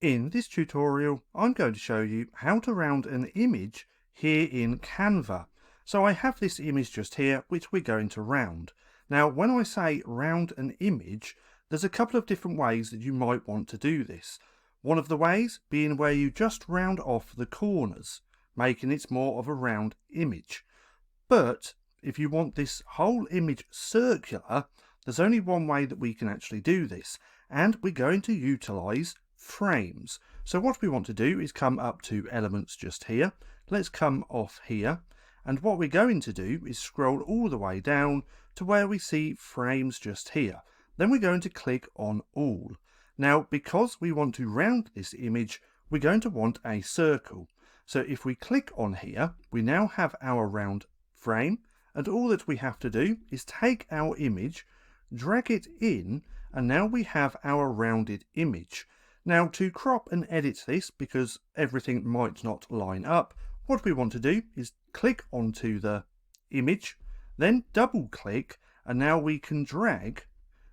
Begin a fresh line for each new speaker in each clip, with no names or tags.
In this tutorial, I'm going to show you how to round an image here in Canva. So I have this image just here, which we're going to round. Now, when I say round an image, there's a couple of different ways that you might want to do this. One of the ways being where you just round off the corners, making it more of a round image. But if you want this whole image circular, there's only one way that we can actually do this, and we're going to utilize frames. So what we want to do is come up to elements just here. Let's come off here, and what we're going to do is scroll all the way down to where we see frames just here. Then we're going to click on all. Now, because we want to round this image, we're going to want a circle. So if we click on here, we now have our round frame, and all that we have to do is take our image, drag it in, and now we have our rounded image. Now, to crop and edit this, because everything might not line up, what we want to do is click onto the image, then double click, and now we can drag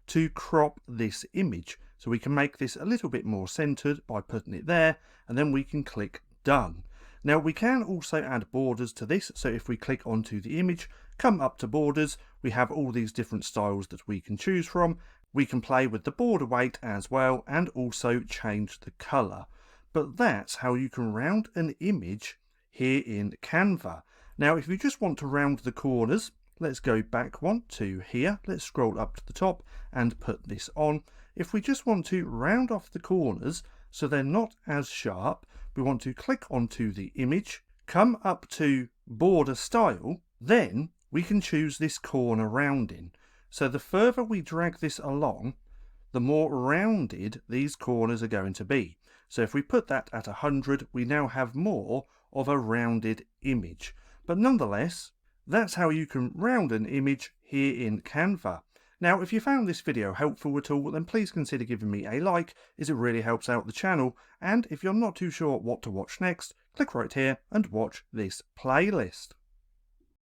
to crop this image. So we can make this a little bit more centered by putting it there, and then we can click done. Now we can also add borders to this, so if we click onto the image, come up to borders, we have all these different styles that we can choose from. We can play with the border weight as well, and also change the color. But that's how you can round an image here in Canva. Now if you just want to round the corners, let's go back one to here. Let's scroll up to the top and put this on. If we just want to round off the corners so they're not as sharp, we want to click onto the image, come up to border style, then we can choose this corner rounding. So the further we drag this along, the more rounded these corners are going to be. So if we put that at 100, we now have more of a rounded image. But nonetheless, that's how you can round an image here in Canva. Now, if you found this video helpful at all, then please consider giving me a like, as it really helps out the channel. And if you're not too sure what to watch next, click right here and watch this playlist.